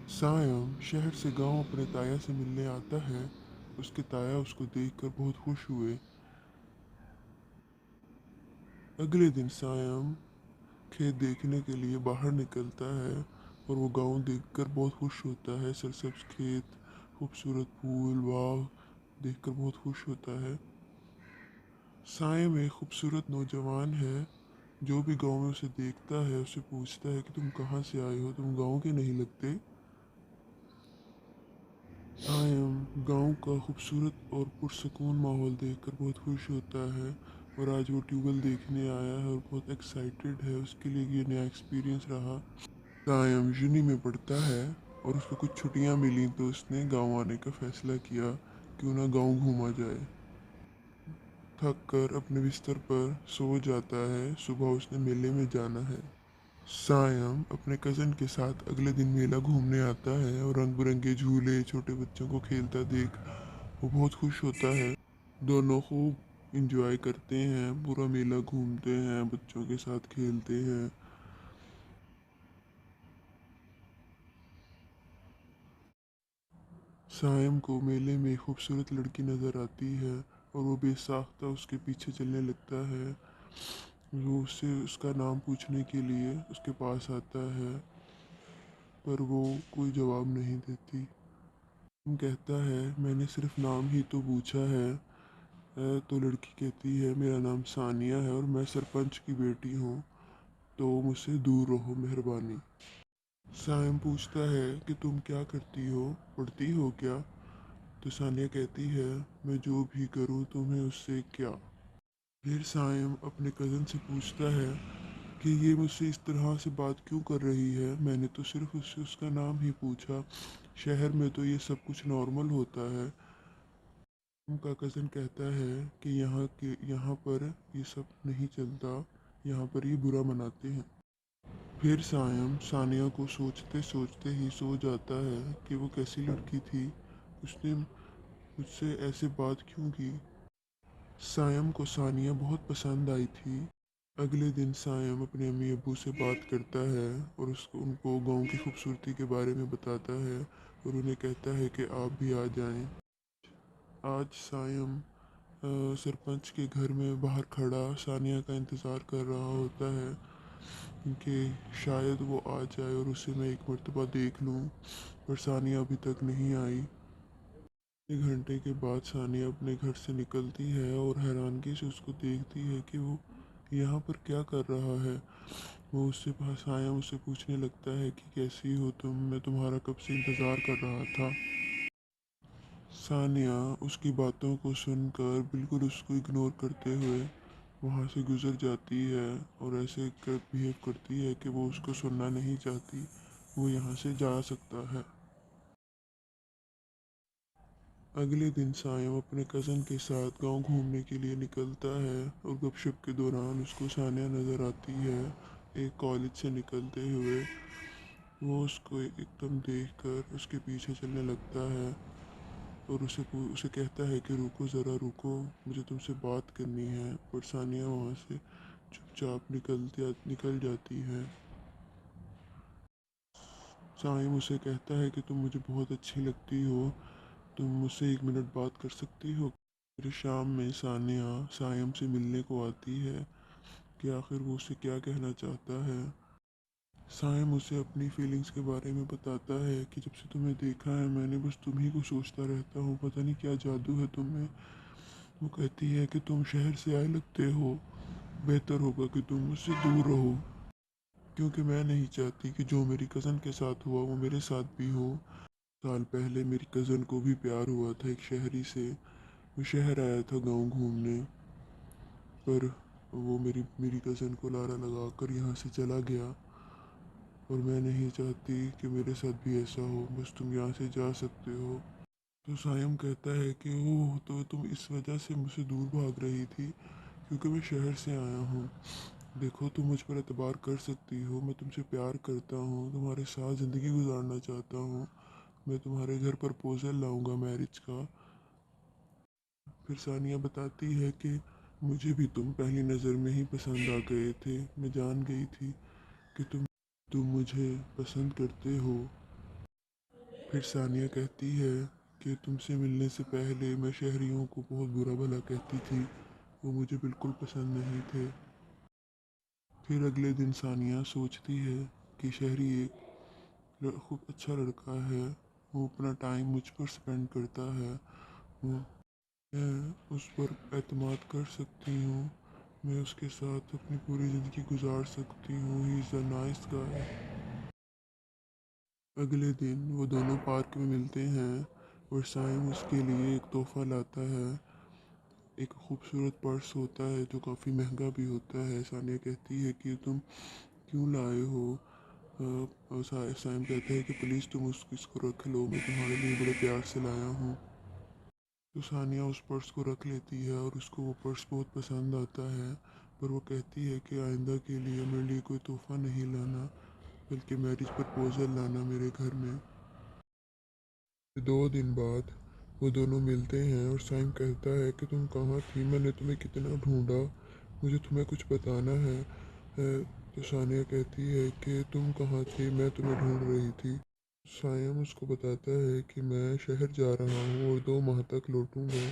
सायम शहर से गांव अपने ताया से मिलने आता है। उसके ताया उसको देखकर बहुत खुश हुए। अगले दिन सायम खेत देखने के लिए बाहर निकलता है और वो गांव देखकर बहुत खुश होता है। सरसब्ज खेत, खूबसूरत फूल, बाग देखकर बहुत खुश होता है। सायम एक खूबसूरत नौजवान है। जो भी गांव में उसे देखता है उसे पूछता है कि तुम कहाँ से आए हो, तुम गांव के नहीं लगते। सायम गांव का खूबसूरत और पुरसकून माहौल देखकर बहुत खुश होता है और आज वो ट्यूबवेल देखने आया है और बहुत एक्साइटेड है। उसके लिए ये नया एक्सपीरियंस रहा। सायम यूनी में पढ़ता है और उसको कुछ छुट्टियां मिली तो उसने गांव आने का फैसला किया। क्यों ना गांव घूमा जाए। थक कर अपने बिस्तर पर सो जाता है। सुबह उसने मेले में जाना है। सायम अपने कज़न के साथ अगले दिन मेला घूमने आता है और रंग बिरंगे झूले, छोटे बच्चों को खेलता देख वो बहुत खुश होता है। दोनों खूब इंजॉय करते हैं, पूरा मेला घूमते हैं, बच्चों के साथ खेलते हैं। सायम को मेले में एक खूबसूरत लड़की नज़र आती है और वो बेसाख्ता उसके पीछे चलने लगता है। वो उससे उसका नाम पूछने के लिए उसके पास आता है पर वो कोई जवाब नहीं देती। कहता है मैंने सिर्फ नाम ही तो पूछा है। तो लड़की कहती है मेरा नाम सानिया है और मैं सरपंच की बेटी हूँ, तो मुझसे दूर रहो मेहरबानी। सायम पूछता है कि तुम क्या करती हो, पढ़ती हो क्या। तो सानिया कहती है मैं जो भी करूँ तुम्हें उससे क्या। फिर सायम अपने कज़न से पूछता है कि ये मुझसे इस तरह से बात क्यों कर रही है, मैंने तो सिर्फ उससे उसका नाम ही पूछा। शहर में तो ये सब कुछ नॉर्मल होता है। उनका कज़न कहता है कि यहाँ पर ये सब नहीं चलता, यहाँ पर ये बुरा मनाते हैं। फिर सायम सानिया को सोचते सोचते ही सो जाता है कि वो कैसी लड़की थी, उसने मुझसे ऐसे बात क्यों की। सायम को सानिया बहुत पसंद आई थी। अगले दिन सायम अपने अम्मी अब्बू से बात करता है और उसको उनको गांव की खूबसूरती के बारे में बताता है और उन्हें कहता है कि आप भी आ जाएं। आज सायम सरपंच के घर में बाहर खड़ा सानिया का इंतज़ार कर रहा होता है कि शायद वो आ जाए और उसे मैं एक मर्तबा देख लूं, पर सानिया अभी तक नहीं आई। एक घंटे के बाद सानिया अपने घर से निकलती है और हैरानगी से उसको देखती है कि वो यहाँ पर क्या कर रहा है। वो उससे सायम उससे पूछने लगता है कि कैसी हो तुम, मैं तुम्हारा कब से इंतज़ार कर रहा था। सानिया उसकी बातों को सुनकर बिल्कुल उसको इग्नोर करते हुए वहाँ से गुजर जाती है और ऐसे कर बिहेव करती है कि वो उसको सुनना नहीं चाहती, वो यहाँ से जा सकता है। अगले दिन सायम अपने कज़न के साथ गांव घूमने के लिए निकलता है और गपशप के दौरान उसको सानिया नज़र आती है एक कॉलेज से निकलते हुए। वो उसको एकदम देखकर उसके पीछे चलने लगता है और उसे कहता है कि रुको ज़रा रुको, मुझे तुमसे बात करनी है। पर सानिया वहाँ से चुपचाप निकल जाती है। साइम उसे कहता है कि तुम मुझे बहुत अच्छी लगती हो, तुम मुझसे एक मिनट बात कर सकती हो। फिर शाम में सानिया सायम से मिलने को आती है कि आखिर वो उसे क्या कहना चाहता है। सायम उसे अपनी फीलिंग्स के बारे में बताता है कि जब से तुम्हें देखा है मैंने बस तुम ही को सोचता रहता हूँ, पता नहीं क्या जादू है तुम में। वो कहती है कि तुम शहर से आए लगते हो, बेहतर होगा कि तुम मुझसे दूर रहो, क्योंकि मैं नहीं चाहती कि जो मेरी कज़न के साथ हुआ वो मेरे साथ भी हो। साल पहले मेरी कज़न को भी प्यार हुआ था एक शहरी से। वो शहर आया था गांव घूमने, पर वो मेरी कज़न को लारा लगा कर यहाँ से चला गया और मैं नहीं चाहती कि मेरे साथ भी ऐसा हो, बस तुम यहाँ से जा सकते हो। तो सायम कहता है कि ओह, तो तुम इस वजह से मुझसे दूर भाग रही थी, क्योंकि मैं शहर से आया हूँ। देखो तुम मुझ पर एतबार कर सकती हो, मैं तुमसे प्यार करता हूँ, तुम्हारे साथ ज़िंदगी गुजारना चाहता हूँ। मैं तुम्हारे घर प्रपोज़ल लाऊंगा मैरिज का। फिर सानिया बताती है कि मुझे भी तुम पहली नज़र में ही पसंद आ गए थे, मैं जान गई थी कि तुम मुझे पसंद करते हो। پھر ثانیہ کہتی ہے کہ تم سے ملنے سے پہلے میں شہریوں کو بہت برا بھلا کہتی تھی، وہ مجھے بالکل پسند نہیں تھے۔ پھر اگلے دن ثانیہ سوچتی ہے کہ شہری ایک خوب اچھا لڑکا ہے، وہ اپنا ٹائم مجھ پر سپینڈ کرتا ہے، وہ میں اس پر اعتماد کر سکتی ہوں، میں اس کے ساتھ اپنی پوری زندگی گزار سکتی ہوں، ہی از اے نائس گائے۔ اگلے دن وہ دونوں پارک میں ملتے ہیں اور سائم اس کے لیے ایک تحفہ لاتا ہے، ایک خوبصورت پرس ہوتا ہے جو کافی مہنگا بھی ہوتا ہے۔ ثانیہ کہتی ہے کہ تم کیوں لائے ہو؟ سائم کہتا ہے کہ پلیز تم اس کو رکھ لو، میں تمہارے لیے بڑے پیار سے لایا ہوں۔ تو ثانیہ اس پرس کو رکھ لیتی ہے اور اس کو وہ پرس بہت پسند آتا ہے، پر وہ کہتی ہے کہ آئندہ کے لیے میرے لیے کوئی تحفہ نہیں لانا، بلکہ میرج پرپوزل لانا میرے گھر میں۔ 2 دن بعد وہ دونوں ملتے ہیں اور سائم کہتا ہے کہ تم کہاں تھی، میں نے تمہیں کتنا ڈھونڈا، مجھے تمہیں کچھ بتانا ہے۔ تو ثانیہ کہتی ہے کہ تم کہاں تھی، میں تمہیں ڈھونڈ رہی تھی۔ سائم اس کو بتاتا ہے کہ میں شہر جا رہا ہوں اور 2 ماہ تک لوٹوں گا۔